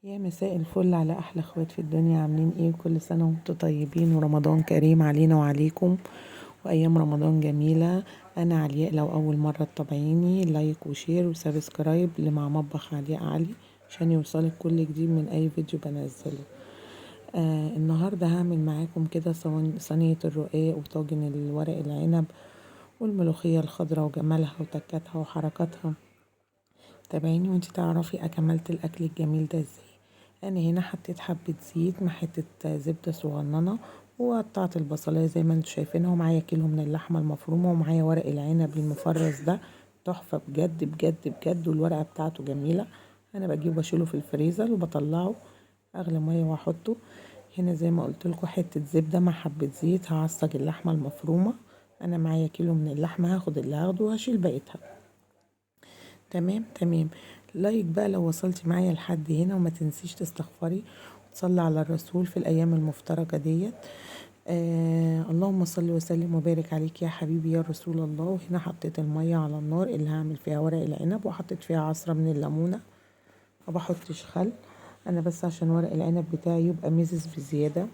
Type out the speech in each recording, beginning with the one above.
يا مساء الفل على احلى اخوات في الدنيا، عاملين ايه؟ كل سنه وانتم طيبين ورمضان كريم علينا وعليكم وايام رمضان جميله. انا علياء، لو اول مره تتابعيني لايك وشير وسبسكرايب مع مطبخ علياء علي عشان يوصلك كل جديد من اي فيديو بنزله. النهارده هعمل معاكم كده صينيه الرقاق وطاجن الورق العنب والملوخيه الخضراء وجمالها وتكاتها وحركاتها. تابعيني وانتي تعرفي اكملت الاكل الجميل ده ازاي. انا هنا حطيت حبة زيت مع حتة زبدة صغننة، وقطعت البصلاية زي ما انتوا شايفينها، ومعايا كيلو من اللحمة المفرومة، ومعايا ورق العنب المفرز ده تحفة بجد بجد بجد، والورقة بتاعته جميلة. انا بجيبه بشيله في الفريزر وبطلعه اغلى مية واحطه هنا زي ما قلت لكم حتة زبدة مع حبة زيت. هعصج اللحمة المفرومة، انا معايا كيلو من اللحمة، هاخد اللي هاخده وهشيل بقيتها. تمام تمام. لايك بقى لو وصلتي معايا لحد هنا، وما تنسيش تستغفري وتصلي على الرسول في الايام المفترجه ديت. اللهم صل وسلم وبارك عليك يا حبيبي يا رسول الله. وهنا حطيت الميه على النار اللي هعمل فيها ورق العنب، وحطيت فيها عصره من الليمونه. ما بحطش خل انا، بس عشان ورق العنب بتاعي يبقى مزز بزياده.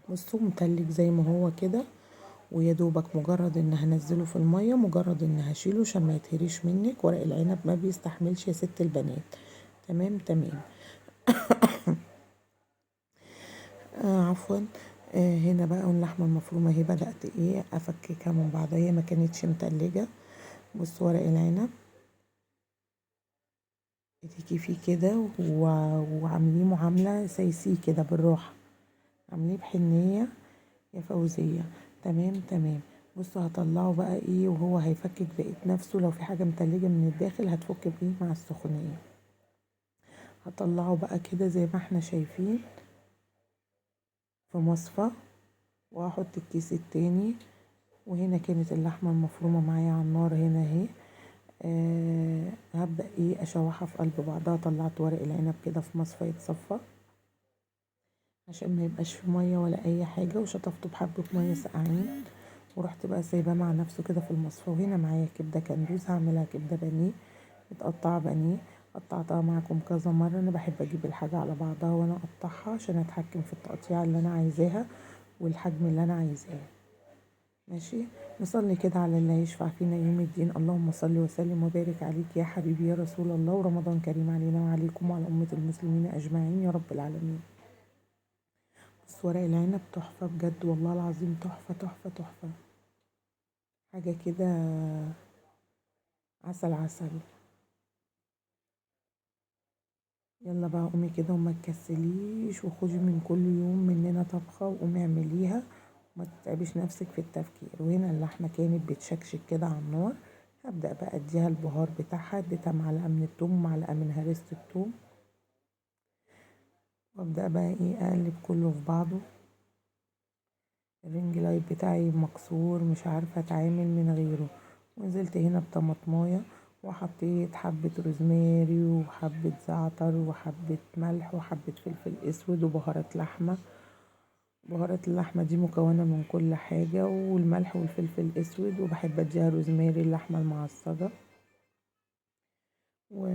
بصوا متلج زي ما هو كده، ويا دوبك مجرد ان هنزله في الميه، مجرد ان هشيله عشان ما يتهريش منك. ورق العنب ما بيستحملش يا ست البنات. تمام تمام. عفوا. هنا بقى اللحمه المفرومه اهي بدات افككها من بعضها، هي ما كانتش متلجه. بص ورق العنب بتيجي فيه كده وعامليه معامله سايسيه كده بالراحه، عامليه بحنيه يا فوزيه. تمام تمام. بصوا هطلعه بقى وهو هيفكك بقيت نفسه. لو في حاجه متلجه من الداخل هتفك مع السخونيه. هطلعه بقى كده زي ما احنا شايفين في مصفى، وهحط الكيس التاني. وهنا كانت اللحمة المفرومة معايا على النار هنا اهي. هبدأ اشوحها في قلب بعضها. طلعت ورق العنب كده في مصفى يتصفى عشان ما يبقاش في مية ولا اي حاجة، وشطفته بحبة مية ساقعين، ورحت بقى سايباه مع نفسه كده في المصفى. وهنا معايا كبدة كندوز، هعملها كبدة بانيه متقطعة بانيه. قطعتها معاكم كذا مرة، انا بحب اجيب الحاجة على بعضها وانا اقطعها عشان اتحكم في التقطيع اللي انا عايزاها والحجم اللي انا عايزاه. ماشي. نصلي كده على اللي هيشفع فينا يوم الدين. اللهم صل وسلم وبارك عليك يا حبيبي يا رسول الله، ورمضان كريم علينا وعليكم وعلى أمة المسلمين أجمعين يا رب العالمين. بس ورق العنب تحفة بجد والله العظيم، تحفة تحفة تحفة، حاجة كده عسل عسل. يلا بقى قومي كده وما تكسليش، وخدي من كل يوم مننا طبخة وقومي اعمليها، وما تتعبيش نفسك في التفكير. وهنا اللحمة كانت بتشكشك كده على النار. هبدأ بقى اديها البهار بتاعها، اديتها معلقة من التوم ومعلقة من هريسة التوم، وابدأ بقى اقلب كله في بعضه. الرنج لايت بتاعي مكسور، مش عارفة اتعامل من غيره. ونزلت هنا بطماطمايه، وحطيت حبة روزماري وحبة زعتر وحبة ملح وحبة فلفل اسود وبهارات لحمة. بهارات اللحمة دي مكونة من كل حاجة، والملح والفلفل الاسود، وبحب اديها روزماري اللحمة المعصجة و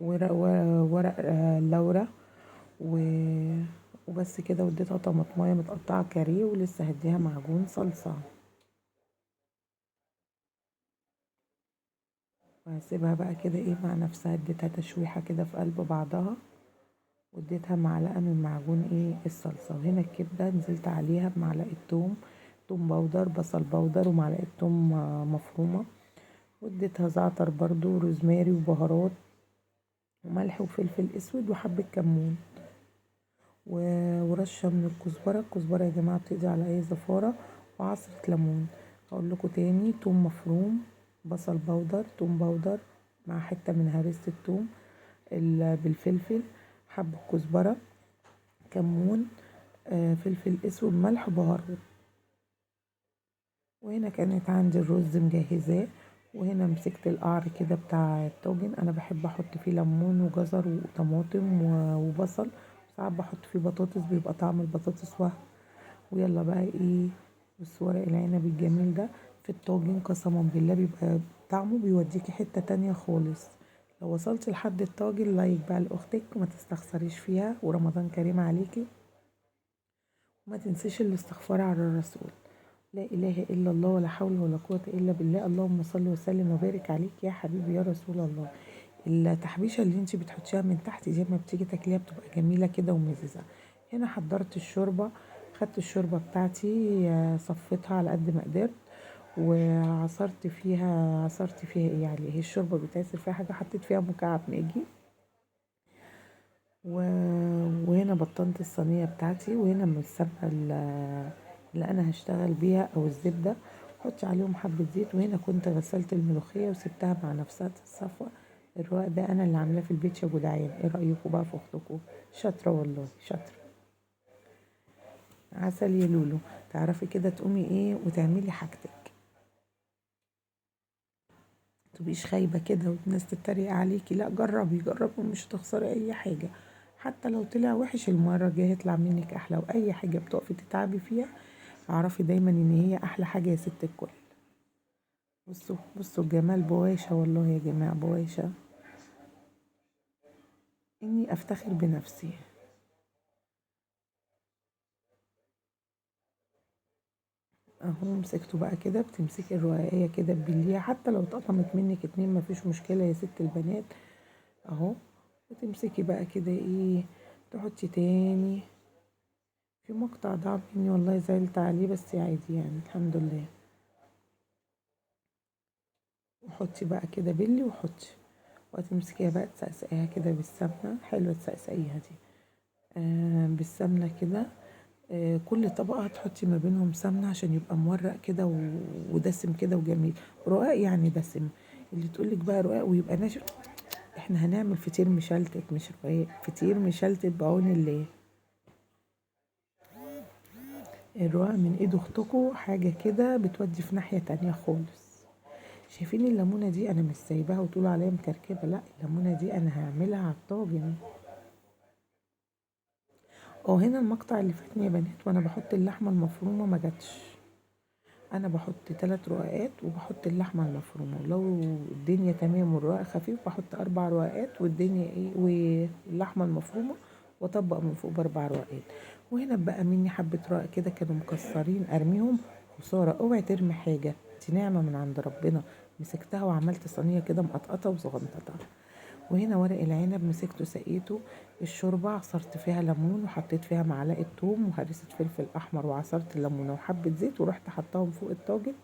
ورق لورا وبس كده. واديتها طماطمايه متقطعة كاريه، ولسه هديها معجون صلصة، وهسيبها بقى كده مع نفسها. اديتها تشويحة كده في قلب بعضها، واديتها معلقة من معجون الصلصة. وهنا الكبدة نزلت عليها بمعلقة توم باودر، بصل باودر، ومعلقة توم مفرومة. واديتها زعتر برضو وروزماري وبهارات وملح وفلفل اسود وحبة كمون ورشة من الكزبرة. الكزبرة يا جماعة بتقضي على اي زفارة. وعصرة ليمون. هقول لكم تاني: توم مفروم، بصل باودر، توم باودر، مع حتة من هريسة التوم بالفلفل، حبة كزبرة، كمون، فلفل اسود، ملح، بهارات. وهنا كانت عندي الرز مجهزاه. وهنا مسكت القعر كده بتاع الطاجن، انا بحب احط فيه ليمون وجزر وطماطم وبصل. ساعات بحط فيه بطاطس، بيبقى طعم البطاطس وهم. ويلا بقى بص ورق العنب الجميل ده في الطاجن قسما بالله بيبقى طعمه بيوديكي حتة تانية خالص. لو وصلت لحد الطاجن لايك بقى لاختك وما تستخسريش فيها، ورمضان كريم عليكي. وما تنسيش الاستغفار على الرسول. لا اله الا الله ولا حول ولا قوه الا بالله. اللهم صل وسلم وبارك عليك يا حبيبي يا رسول الله. التحبيشه اللي انت بتحطيها من تحت زي ما بتيجي تاكليها بتبقى جميله كده ومززه. هنا حضرت الشوربه. خدت الشوربه بتاعتي، صفيتها على قد ما قدرت. عصرت فيها ايه يعني، هي الشوربه بتعصر فيها حاجه، حطيت فيها مكعب ماجي. و... وهنا بطنت الصينيه بتاعتي، وهنا من السمنه اللي انا هشتغل بيها او الزبده. حطي عليهم حبه زيت. وهنا كنت غسلت الملوخيه وسبتها مع نفسها تتصفى. الرواق ده انا اللي عاملاه في البيت يا جدعان. ايه رايكم بقى في اختكم؟ شاطره والله شاطره. عسل يا لولو. تعرفي كده تقومي ايه وتعملي حاجتك، متبقيش خايبه كده والناس تتريق عليكي. لا، جربي جربي ومش هتخسري اي حاجه. حتى لو طلع وحش المره الجايه يطلع منك احلى. واي حاجه بتقفي تتعبي فيها اعرفي دايما ان هي احلى حاجه يا ست الكل. بصوا بصوا الجمال، بواشة والله يا جماعة، بواشة. إني أفتخر بنفسي. أهو مسكته بقى كده. بتمسكي الرقاية كده تبليها، حتى لو اتقطمت منك اتنين مفيش مشكلة يا ست البنات. أهو. وتمسكي بقى كده ايه، تحطي تاني. في مقطع ضاع مني والله زعلت عليه، بس عادي يعني الحمد لله. وحطي بقى كده بلي وحطي. وتمسكيها بقى تسقسقيها كده بالسمنة. حلوة تسقسقيها دي. بالسمنة كده. كل طبقة هتحطي ما بينهم سمنة عشان يبقى مورق كده ودسم كده وجميل. رقاق يعني دسم. اللي تقولك بقى رقاق ويبقى ناشف، احنا هنعمل فطير مشلتت مش رقاق. فطير مشلتت بعون الله. الرقاق من ايد اختكم حاجة كده بتودي في ناحية تانية خالص. شايفين الليمونة دي انا مش سايباها وتقولوا عليها مكركبة، لا الليمونة دي انا هعملها على الطاجن. هنا المقطع اللي فاتني يا بنات وانا بحط اللحمة المفرومة ما جاتش. انا بحط 3 رقاقات وبحط اللحمه المفرومه، ولو الدنيا تمام والرقاق خفيف بحط 4 رقاقات والدنيا ايه واللحمه المفرومه. واطبق من فوق ب4 رقاقات. وهنا بقى مني حبه رقاق كده كانوا مكسرين ارميهم. خساره، اوعي ترمي حاجه، دي نعمه من عند ربنا. مسكتها وعملت صينيه كده مقطقطه وصغنططه. وهنا ورق العنب مسكته سقيته. الشوربة عصرت فيها ليمون وحطيت فيها معلقة توم وهرسة فلفل أحمر وعصرت الليمونة وحبة زيت ورحت حطاهم فوق الطاجن.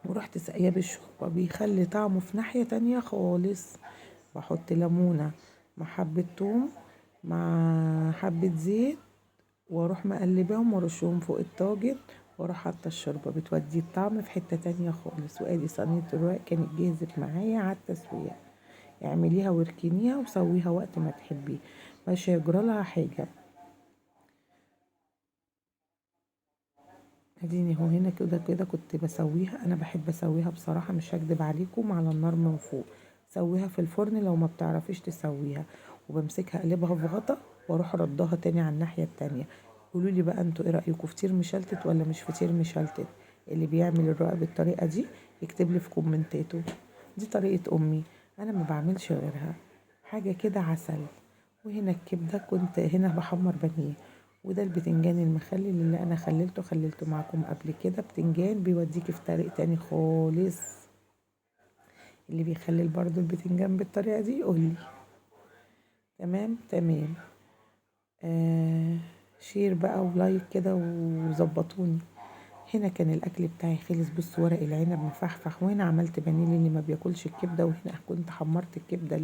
ورحت سقياه بالشوربة بيخلي طعمه في ناحية تانية خالص. بحط ليمونة مع حبة توم مع حبة زيت. واروح مقلباهم وارشهم فوق الطاجن. واروح حاطه الشوربه بتودي الطعم في حته تانية خالص. وادي صينيه الرقاق كانت جهزت معايا على التسويه. اعمليها واركنيها وسويها وقت ما تحبيه، مش هيجرالها حاجة. اديني هو هنا كده كده كنت بسويها. انا بحب اسويها بصراحة مش هكدب عليكم على النار من فوق. سويها في الفرن لو ما بتعرفيش تسويها. وبمسكها اقلبها في غطا واروح ردها تاني على الناحية التانية. قولوا لي بقى انتوا ايه رأيكم، فطير مشلتت ولا مش فطير مشلتت؟ اللي بيعمل الرقاق بالطريقة دي يكتب لي في كومنتاته. دي طريقة امي، انا ما بعملش غيرها. حاجة كده عسل. وهنا الكبدة كنت هنا بحمر بانيه. وده البتنجان المخلل اللي انا خللته معاكم قبل كده. بتنجان بيوديكي في طريق تاني خالص. اللي بيخلل برضو البتنجان بالطريقة دي يقولي. تمام تمام. آه شير بقى ولايك كده وظبطوني. هنا كان الاكل بتاعي خلص. بص ورق العنب مفحفح. وهنا عملت بانيه اللي ما بياكلش الكبده. وهنا كنت حمرت الكبده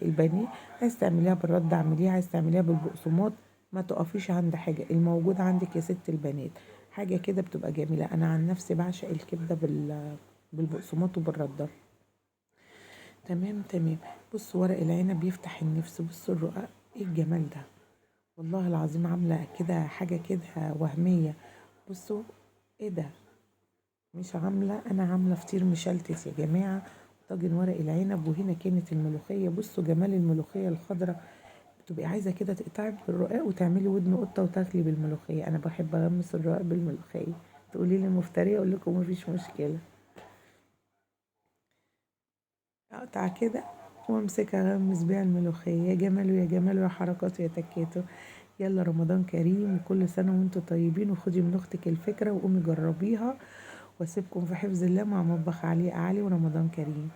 البانيه. عايز تعمليها بالرد اعمليها، عايز تعمليها بالبقسماط. ما تقفيش عند حاجه، الموجود عندك يا ست البنات. حاجه كده بتبقى جميله. انا عن نفسي بعشق الكبده بالبقسماط وبالرده. تمام تمام. بص ورق العنب بيفتح النفس. بص الرقاق ايه الجمال ده. والله العظيم عامله كده حاجه كده وهميه. بصوا ايه ده. مش عامله، انا عامله فطير مشلتت يا جماعه. طاجن ورق العنب. وهنا كانت الملوخيه. بصوا جمال الملوخيه الخضراء. بتبقي عايزه كده تقطعي بالرقاق وتعملي ودن قطه وتاكلي بالملوخيه. انا بحب اغمس الرقاق بالملوخيه. تقولي لي مفتريه اقول لكم مفيش مشكله. اقطع كده وامسك اغمس بيها الملوخية. يا جماله يا جماله يا حركاته يا تكاته. يلا رمضان كريم وكل سنة وانتم طيبين، وخدي من اختك الفكرة وقومي جربيها، واسيبكم في حفظ الله مع مطبخ علي ورمضان كريم.